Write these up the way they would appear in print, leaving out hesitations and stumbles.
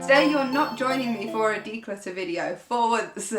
Today you're not joining me for a declutter video for once.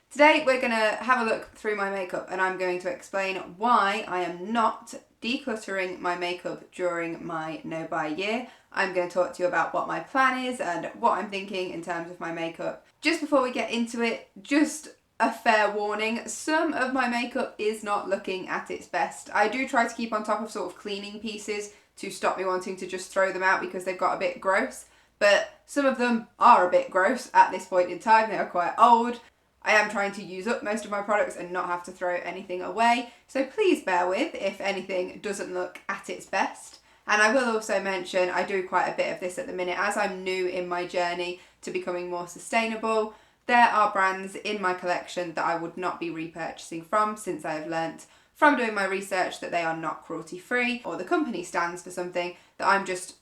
Today we're going to have a look through my makeup and I'm going to explain why I am not decluttering my makeup during my no-buy year. I'm going to talk to you about what my plan is and what I'm thinking in terms of my makeup. Just before we get into it, just a fair warning, some of my makeup is not looking at its best. I do try to keep on top of sort of cleaning pieces to stop me wanting to just throw them out because they've got a bit gross. But some of them are a bit gross at this point in time. They are quite old. I am trying to use up most of my products and not have to throw anything away. So please bear with if anything doesn't look at its best. And I will also mention I do quite a bit of this at the minute as I'm new in my journey to becoming more sustainable. There are brands in my collection that I would not be repurchasing from since I have learnt from doing my research that they are not cruelty free, or the company stands for something that I'm just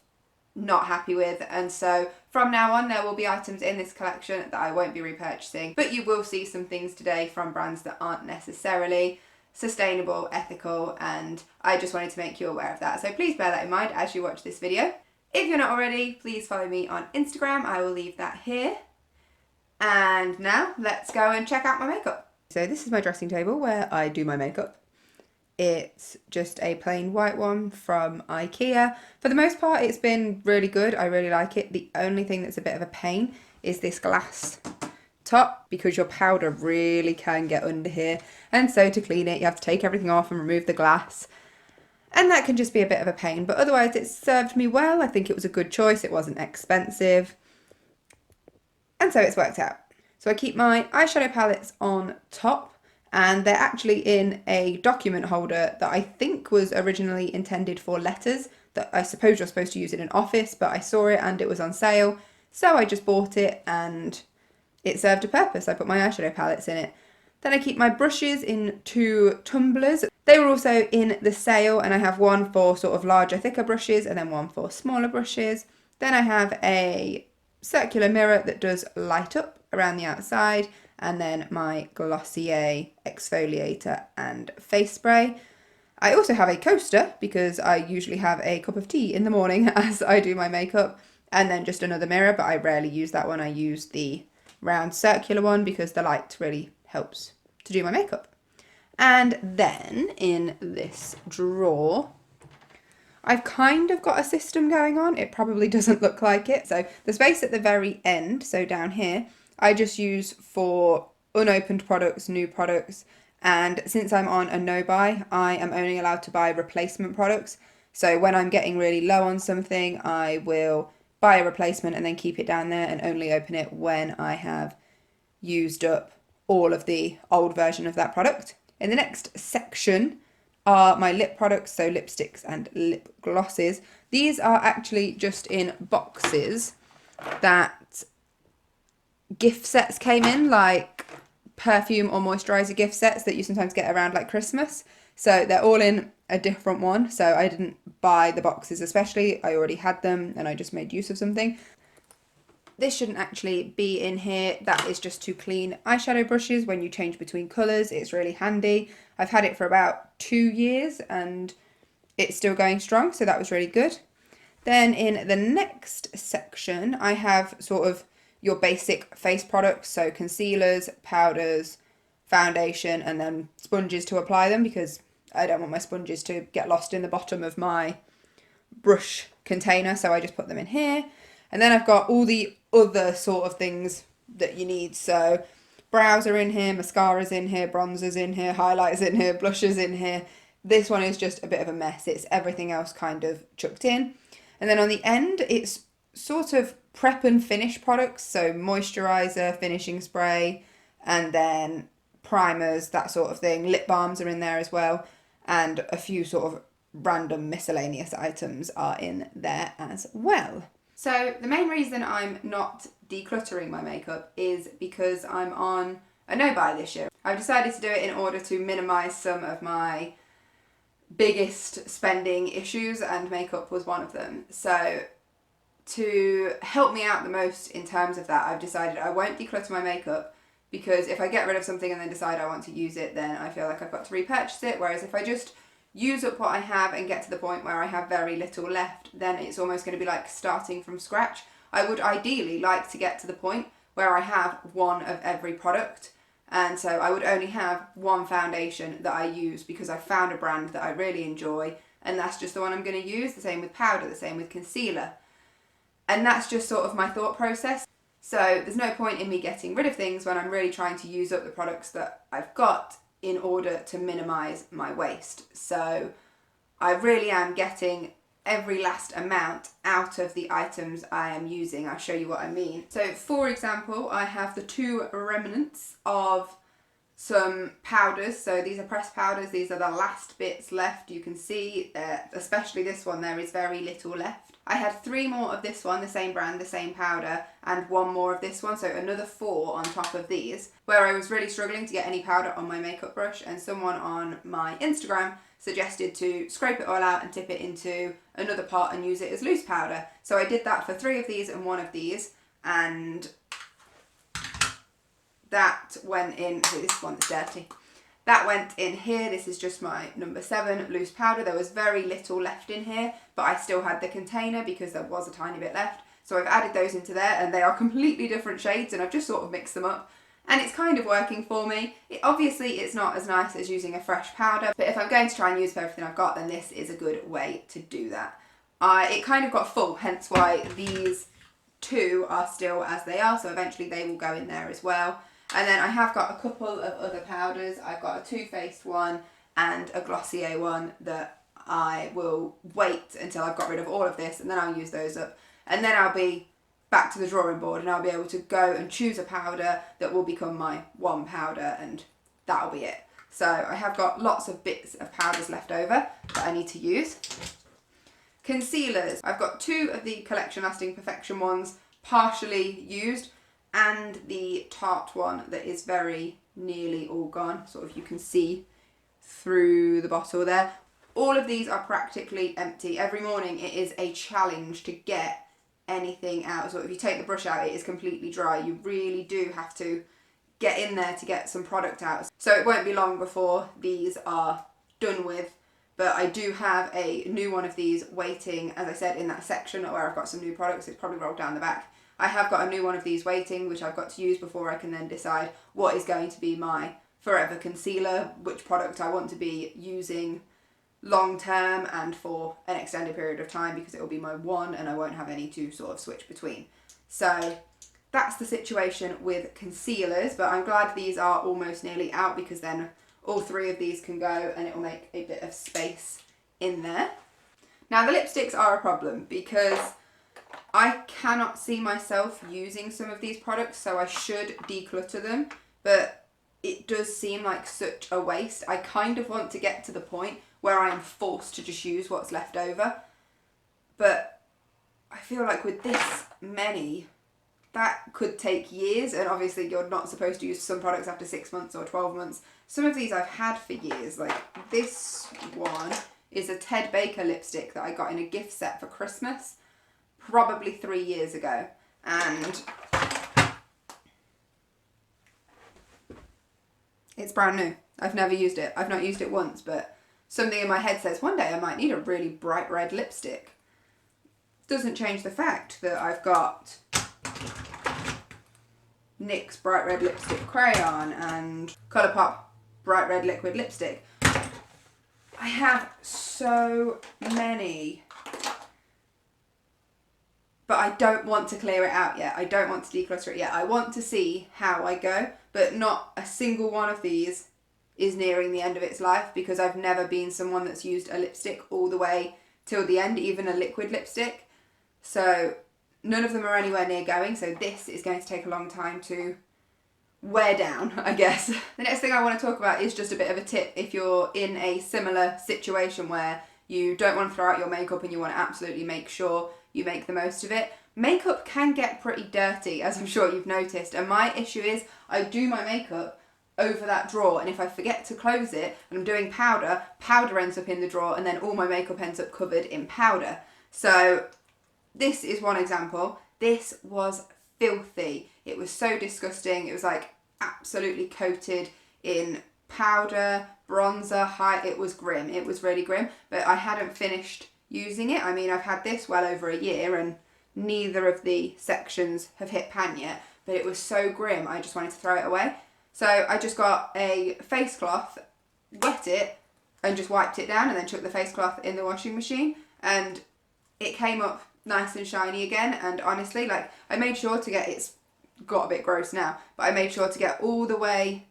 not happy with, and so from now on there will be items in this collection that I won't be repurchasing, but you will see some things today from brands that aren't necessarily sustainable, ethical, and I just wanted to make you aware of that. So please bear that in mind as you watch this video. If you're not already, please follow me on Instagram. I will leave that here. And now let's go and check out my makeup. So this is my dressing table where I do my makeup. It's just a plain white one from IKEA. For the most part, it's been really good. I really like it. The only thing that's a bit of a pain is this glass top because your powder really can get under here. And so to clean it, you have to take everything off and remove the glass. And that can just be a bit of a pain. But otherwise, it served me well. I think it was a good choice. It wasn't expensive. And so it's worked out. So I keep my eyeshadow palettes on top. And they're actually in a document holder that I think was originally intended for letters that I suppose you're supposed to use in an office, but I saw it and it was on sale. So I just bought it and it served a purpose. I put my eyeshadow palettes in it. Then I keep my brushes in 2 tumblers. They were also in the sale and I have one for sort of larger, thicker brushes and then one for smaller brushes. Then I have a circular mirror that does light up around the outside, and then my Glossier exfoliator and face spray. I also have a coaster because I usually have a cup of tea in the morning as I do my makeup, and then just another mirror, but I rarely use that one. I use the round circular one because the light really helps to do my makeup. And then in this drawer, I've kind of got a system going on. It probably doesn't look like it. So the space at the very end, so down here, I just use for unopened products, new products, and since I'm on a no-buy, I am only allowed to buy replacement products. So when I'm getting really low on something, I will buy a replacement and then keep it down there and only open it when I have used up all of the old version of that product. In the next section are my lip products, so lipsticks and lip glosses. These are actually just in boxes that gift sets came in, like perfume or moisturizer gift sets that you sometimes get around like Christmas. So they're all in a different one. So I didn't buy the boxes especially. I already had them and I just made use of something. This shouldn't actually be in here. That is just to clean eyeshadow brushes when you change between colours. It's really handy. I've had it for about 2 years and it's still going strong. So that was really good. Then in the next section, I have sort of your basic face products, so concealers, powders, foundation, and then sponges to apply them because I don't want my sponges to get lost in the bottom of my brush container, so I just put them in here. And then I've got all the other sort of things that you need, so brows are in here, mascara's in here, bronzer's in here, highlighters in here, blusher's in here. This one is just a bit of a mess. It's everything else kind of chucked in. And then on the end, it's sort of prep and finish products, so moisturizer, finishing spray, and then primers, that sort of thing. Lip balms are in there as well, and a few sort of random miscellaneous items are in there as well. So the main reason I'm not decluttering my makeup is because I'm on a no-buy this year. I've decided to do it in order to minimise some of my biggest spending issues, and makeup was one of them. So to help me out the most in terms of that, I've decided I won't declutter my makeup because if I get rid of something and then decide I want to use it, then I feel like I've got to repurchase it. Whereas if I just use up what I have and get to the point where I have very little left, then it's almost going to be like starting from scratch. I would ideally like to get to the point where I have one of every product. And so I would only have one foundation that I use because I found a brand that I really enjoy, and that's just the one I'm going to use. The same with powder, the same with concealer. And that's just sort of my thought process. So there's no point in me getting rid of things when I'm really trying to use up the products that I've got in order to minimise my waste. So I really am getting every last amount out of the items I am using. I'll show you what I mean. So for example, I have the 2 remnants of some powders. So these are pressed powders. These are the last bits left. You can see, especially this one, there is very little left. I had 3 more of this one, the same brand, the same powder, and 1 more of this one, so another 4 on top of these, where I was really struggling to get any powder on my makeup brush, and someone on my Instagram suggested to scrape it all out and tip it into another pot and use it as loose powder. So I did that for 3 of these and 1 of these, and that went in, so this one's dirty. That went in here. This is just my number 7 loose powder. There was very little left in here, but I still had the container because there was a tiny bit left. So I've added those into there, and they are completely different shades, and I've just sort of mixed them up. And it's kind of working for me. Obviously, it's not as nice as using a fresh powder, but if I'm going to try and use everything I've got, then this is a good way to do that. It kind of got full, hence why these 2 are still as they are, so eventually they will go in there as well. And then I have got a couple of other powders. I've got a Too Faced one and a Glossier one that I will wait until I've got rid of all of this, and then I'll use those up. And then I'll be back to the drawing board, and I'll be able to go and choose a powder that will become my one powder, and that'll be it. So I have got lots of bits of powders left over that I need to use. Concealers. I've got 2 of the Collection Lasting Perfection ones partially used, and the Tarte one that is very nearly all gone. Sort of you can see through the bottle there. All of these are practically empty. Every morning it is a challenge to get anything out. So if you take the brush out, it is completely dry. You really do have to get in there to get some product out. So it won't be long before these are done with. But I do have a new one of these waiting, as I said, in that section where I've got some new products. It's probably rolled down the back. I have got a new one of these waiting, which I've got to use before I can then decide what is going to be my forever concealer, which product I want to be using long term and for an extended period of time, because it will be my one and I won't have any to sort of switch between. So that's the situation with concealers, but I'm glad these are almost nearly out, because then all 3 of these can go and it will make a bit of space in there. Now the lipsticks are a problem because I cannot see myself using some of these products, so I should declutter them, but it does seem like such a waste. I kind of want to get to the point where I am forced to just use what's left over, but I feel like with this many, that could take years, and obviously you're not supposed to use some products after 6 months or 12 months. Some of these I've had for years, like this one is a Ted Baker lipstick that I got in a gift set for Christmas, probably 3 years ago, and it's brand new. I've never used it. I've not used it once, but something in my head says one day I might need a really bright red lipstick. Doesn't change the fact that I've got NYX bright red lipstick crayon and Colourpop bright red liquid lipstick. I have so many, but I don't want to clear it out yet. I don't want to declutter it yet. I want to see how I go, but not a single one of these is nearing the end of its life, because I've never been someone that's used a lipstick all the way till the end, even a liquid lipstick. So none of them are anywhere near going, so this is going to take a long time to wear down, I guess. The next thing I want to talk about is just a bit of a tip if you're in a similar situation where you don't want to throw out your makeup and you want to absolutely make sure you make the most of it. Makeup can get pretty dirty, as I'm sure you've noticed, and my issue is I do my makeup over that drawer, and if I forget to close it and I'm doing powder, powder ends up in the drawer, and then all my makeup ends up covered in powder. So this is one example. This was filthy. It was so disgusting. It was like absolutely coated in powder, bronzer, it was grim. It was really grim, but I hadn't finished using it. I mean, I've had this well over a year and neither of the sections have hit pan yet, but it was so grim I just wanted to throw it away. So I just got a face cloth, wet it, and just wiped it down, and then took the face cloth in the washing machine, and it came up nice and shiny again. And honestly, like, I made sure to get, it's got a bit gross now, but I made sure to get all the way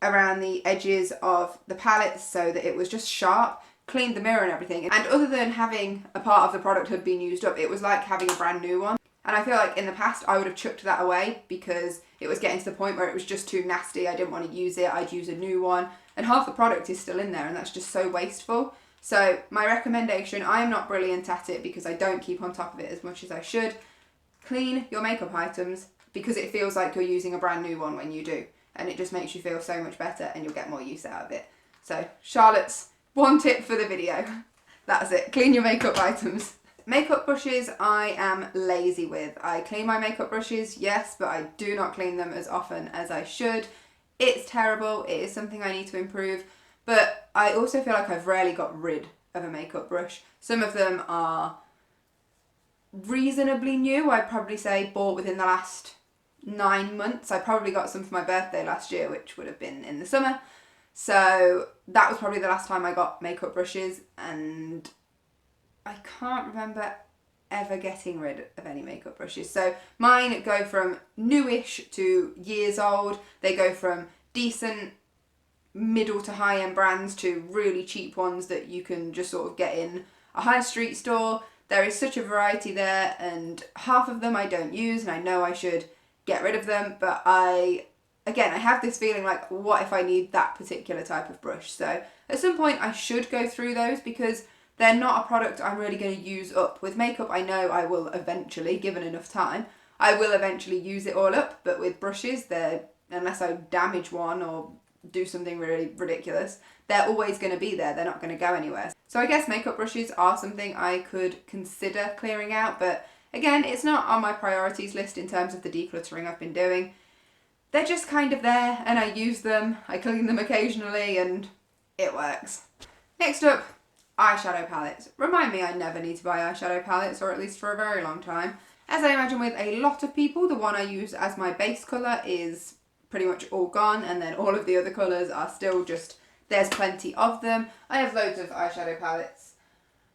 around the edges of the palettes so that it was just sharp, cleaned the mirror and everything. And other than having a part of the product had been used up, it was like having a brand new one. And I feel like in the past I would have chucked that away because it was getting to the point where it was just too nasty. I didn't want to use it. I'd use a new one, and half the product is still in there, and that's just so wasteful. So my recommendation, I am not brilliant at it because I don't keep on top of it as much as I should. Clean your makeup items because it feels like you're using a brand new one when you do. And it just makes you feel so much better and you'll get more use out of it. So Charlotte's one tip for the video. That's it. Clean your makeup items. Makeup brushes I am lazy with. I clean my makeup brushes, yes, but I do not clean them as often as I should. It's terrible. It is something I need to improve. But I also feel like I've rarely got rid of a makeup brush. Some of them are reasonably new. I'd probably say bought within the last 9 months. I probably got some for my birthday last year, which would have been in the summer. So that was probably the last time I got makeup brushes, and I can't remember ever getting rid of any makeup brushes. So mine go from newish to years old. They go from decent middle to high end brands to really cheap ones that you can just sort of get in a high street store. There is such a variety there, and half of them I don't use, and I know I should get rid of them, but I have this feeling like, what if I need that particular type of brush? So at some point I should go through those because they're not a product I'm really going to use up. With makeup, I know I will eventually, given enough time, I will eventually use it all up, but with brushes, unless I damage one or do something really ridiculous, they're always going to be there. They're not going to go anywhere. So I guess makeup brushes are something I could consider clearing out, but again, it's not on my priorities list in terms of the decluttering I've been doing. They're just kind of there, and I use them, I clean them occasionally, and it works. Next up, eyeshadow palettes. Remind me I never need to buy eyeshadow palettes, or at least for a very long time. As I imagine with a lot of people, the one I use as my base colour is pretty much all gone, and then all of the other colours are still just, there's plenty of them. I have loads of eyeshadow palettes.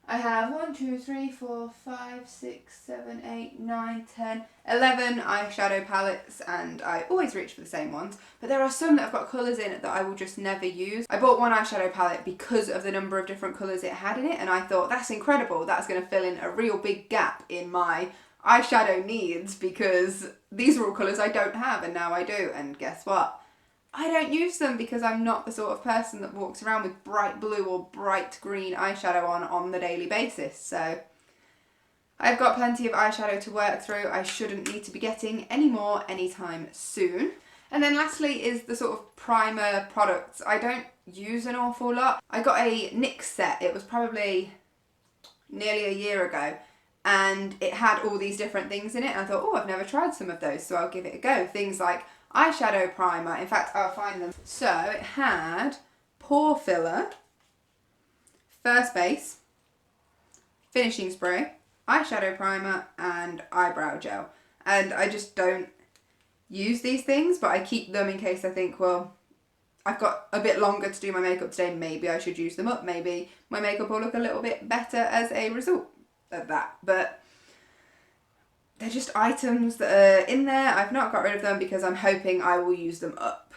I have 1, 2, 3, 4, 5, 6, 7, 8, 9, 10, 11 eyeshadow palettes, and I always reach for the same ones, but there are some that have got colours in it that I will just never use. I bought one eyeshadow palette because of the number of different colours it had in it, and I thought, that's incredible, that's going to fill in a real big gap in my eyeshadow needs because these are all colours I don't have, and now I do, and guess what? I don't use them because I'm not the sort of person that walks around with bright blue or bright green eyeshadow on the daily basis. So I've got plenty of eyeshadow to work through. I shouldn't need to be getting any more anytime soon. And then lastly is the sort of primer products. I don't use an awful lot. I got a NYX set. It was probably nearly a year ago, and it had all these different things in it. And I thought, oh, I've never tried some of those, so I'll give it a go. Things like eyeshadow primer. In fact, I'll find them. So it had pore filler, first base, finishing spray, eyeshadow primer, and eyebrow gel. And I just don't use these things, but I keep them in case I think, well, I've got a bit longer to do my makeup today, maybe I should use them up. Maybe my makeup will look a little bit better as a result of that. But they're just items that are in there. I've not got rid of them because I'm hoping I will use them up.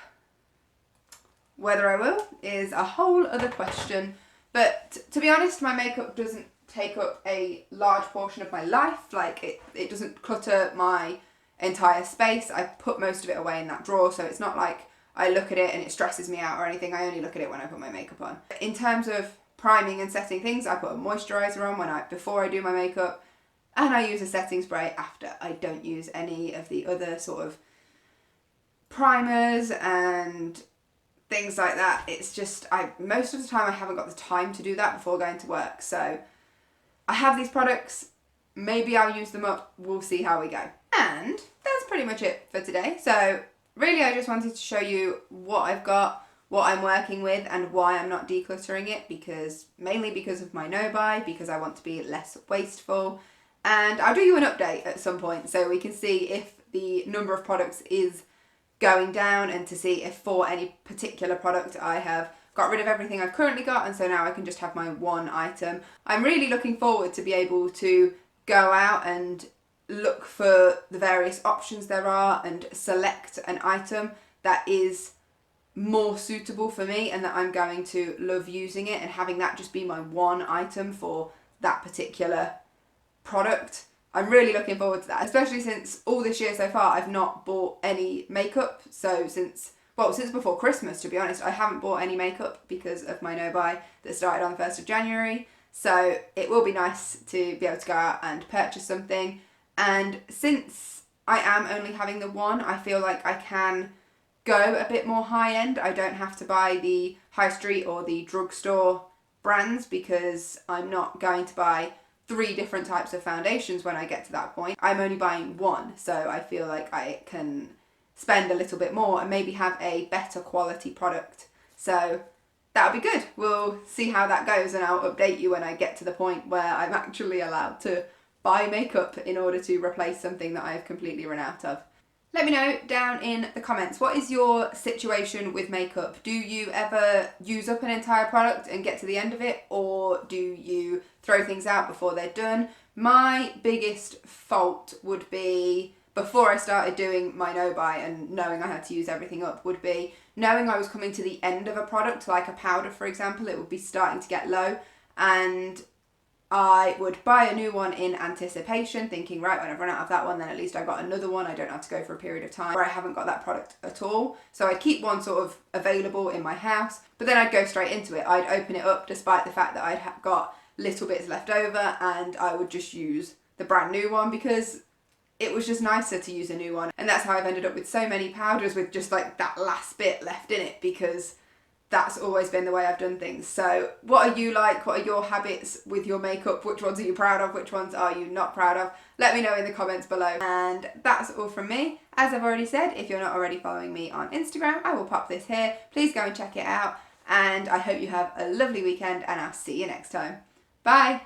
Whether I will is a whole other question. But to be honest, my makeup doesn't take up a large portion of my life. Like it doesn't clutter my entire space. I put most of it away in that drawer, so it's not like I look at it and it stresses me out or anything. I only look at it when I put my makeup on. In terms of priming and setting things, I put a moisturiser on before I do my makeup. And I use a setting spray after. I don't use any of the other sort of primers and things like that. It's just, most of the time I haven't got the time to do that before going to work. So I have these products, maybe I'll use them up, we'll see how we go. And that's pretty much it for today. So really I just wanted to show you what I've got, what I'm working with, and why I'm not decluttering it, mainly because of my no-buy, because I want to be less wasteful, and I'll do you an update at some point so we can see if the number of products is going down, and to see if for any particular product I have got rid of everything I've currently got and so now I can just have my one item. I'm really looking forward to be able to go out and look for the various options there are and select an item that is more suitable for me and that I'm going to love using it, and having that just be my one item for that particular product. I'm really looking forward to that, especially since all this year so far I've not bought any makeup. So since before Christmas, to be honest, I haven't bought any makeup because of my no-buy that started on the 1st of January. So it will be nice to be able to go out and purchase something. And since I am only having the one, I feel like I can go a bit more high end. I don't have to buy the high street or the drugstore brands because I'm not going to buy 3 different types of foundations when I get to that point. I'm only buying one, so I feel like I can spend a little bit more and maybe have a better quality product. So that'll be good. We'll see how that goes, and I'll update you when I get to the point where I'm actually allowed to buy makeup in order to replace something that I've completely run out of. Let me know down in the comments, what is your situation with makeup? Do you ever use up an entire product and get to the end of it, or do you throw things out before they're done? My biggest fault would be, before I started doing my no-buy and knowing I had to use everything up, would be knowing I was coming to the end of a product, like a powder for example. It would be starting to get low and I would buy a new one in anticipation, thinking, right, when I've run out of that one, then at least I got another one. I don't have to go for a period of time where I haven't got that product at all. So I'd keep one sort of available in my house, but then I'd go straight into it. I'd open it up despite the fact that I'd got little bits left over, and I would just use the brand new one because it was just nicer to use a new one. And that's how I've ended up with so many powders with just like that last bit left in it, because that's always been the way I've done things. So what are you like? What are your habits with your makeup? Which ones are you proud of? Which ones are you not proud of? Let me know in the comments below. And that's all from me. As I've already said, if you're not already following me on Instagram, I will pop this here. Please go and check it out. And I hope you have a lovely weekend, and I'll see you next time. Bye.